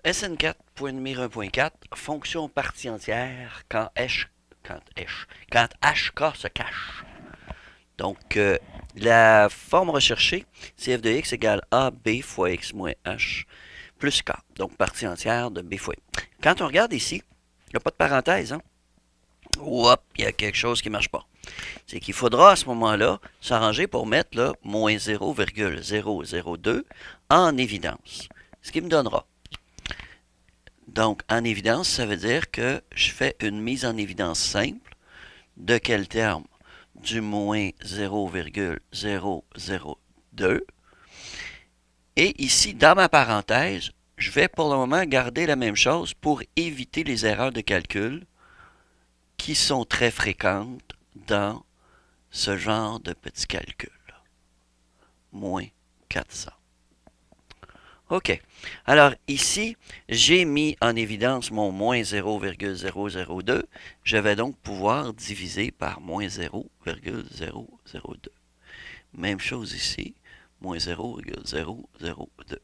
SN4.numéro 1.4, fonction partie entière quand HK se cache. Donc, la forme recherchée, c'est f de x égale AB fois x moins h plus k. Donc, partie entière de b fois x. Quand on regarde ici, il n'y a pas de parenthèse. Hein? Oups, il y a quelque chose qui ne marche pas. C'est qu'il faudra à ce moment-là s'arranger pour mettre là, moins 0,002 en évidence. Ce qui me donnera. Donc, en évidence, ça veut dire que je fais une mise en évidence simple. De quel terme? Du moins 0,002. Et ici, dans ma parenthèse, je vais pour le moment garder la même chose pour éviter les erreurs de calcul qui sont très fréquentes dans ce genre de petits calculs. Moins 400. OK. Alors ici, j'ai mis en évidence mon moins 0,002. Je vais donc pouvoir diviser par moins 0,002. Même chose ici, moins 0,002.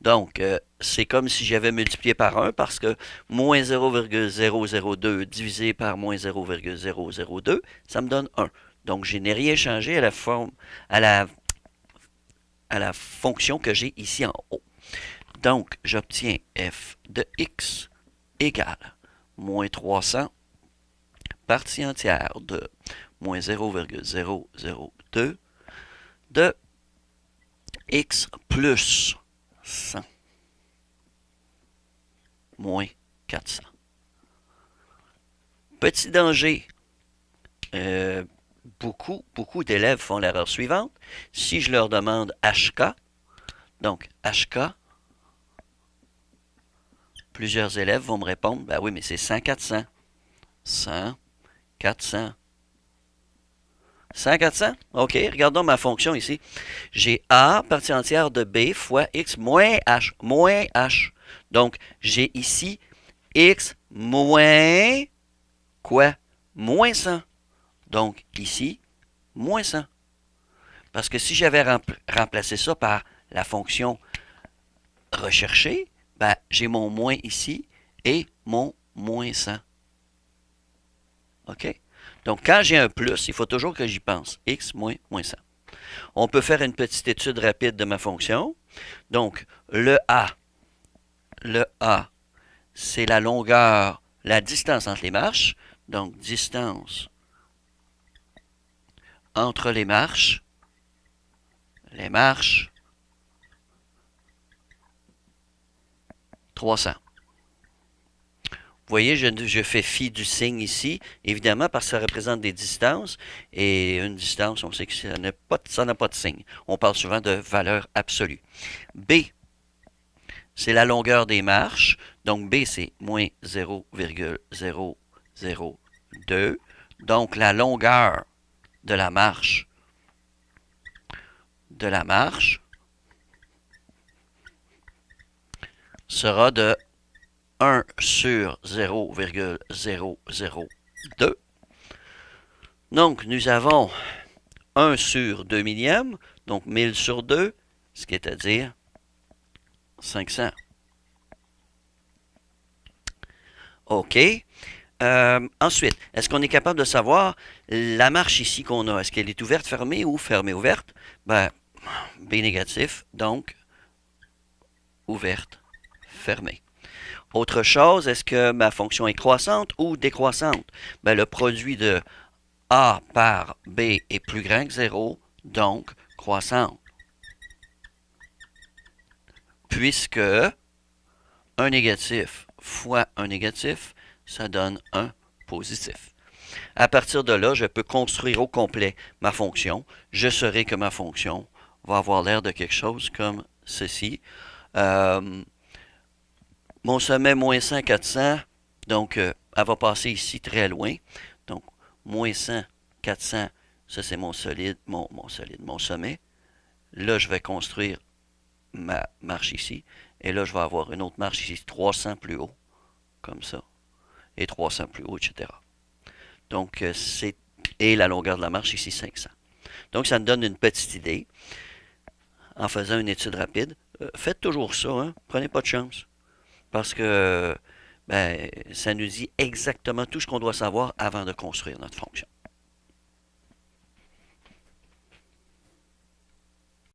Donc, c'est comme si j'avais multiplié par 1 parce que moins 0,002 divisé par moins 0,002, ça me donne 1. Donc, je n'ai rien changé à la forme, à la fonction que j'ai ici en haut. Donc, j'obtiens f de x égale moins 300 partie entière de moins 0,002 de x plus 100 moins 400. Petit danger, beaucoup d'élèves font l'erreur suivante. Si je leur demande HK, donc HK, plusieurs élèves vont me répondre, ben oui, mais c'est 100, 400. 100, 400. 100, 400? OK, regardons ma fonction ici. J'ai A partie entière de B fois X moins H. Donc, j'ai ici X moins quoi? Moins 100. Donc, ici, moins 100. Parce que si j'avais remplacé ça par la fonction recherchée, ben, j'ai mon moins ici et mon moins 100. OK? Donc, quand j'ai un plus, il faut toujours que j'y pense. X moins 100. On peut faire une petite étude rapide de ma fonction. Donc, le A, c'est la longueur, la distance entre les marches. Donc, distance entre les marches, 300. Vous voyez, je fais fi du signe ici, évidemment, parce que ça représente des distances. Et une distance, on sait que ça n'a pas de signe. On parle souvent de valeur absolue. B, c'est la longueur des marches. Donc, B, c'est moins 0,002. Donc, la longueur de la marche sera de 1 sur 0,002. Donc, nous avons 1 sur 2 millièmes, donc 1000 sur 2, ce qui est à dire 500. OK. Ensuite, est-ce qu'on est capable de savoir la marche ici qu'on a? Est-ce qu'elle est ouverte, fermée ou fermée, ouverte? Ben, B négatif, donc ouverte, fermée. Autre chose, est-ce que ma fonction est croissante ou décroissante? Ben, le produit de A par B est plus grand que 0, donc croissante. Puisque un négatif fois un négatif, ça donne un positif. À partir de là, je peux construire au complet ma fonction. Je saurai que ma fonction va avoir l'air de quelque chose comme ceci. Mon sommet, moins 100, 400. Donc, elle va passer ici très loin. Donc, moins 100, 400, ça c'est mon sommet. Là, je vais construire ma marche ici. Et là, je vais avoir une autre marche ici, 300 plus haut, comme ça. Et 300 plus haut, etc. Donc, et la longueur de la marche ici, 500. Donc, ça me donne une petite idée. En faisant une étude rapide, faites toujours ça, hein? Prenez pas de chance. parce que ben, ça nous dit exactement tout ce qu'on doit savoir avant de construire notre fonction.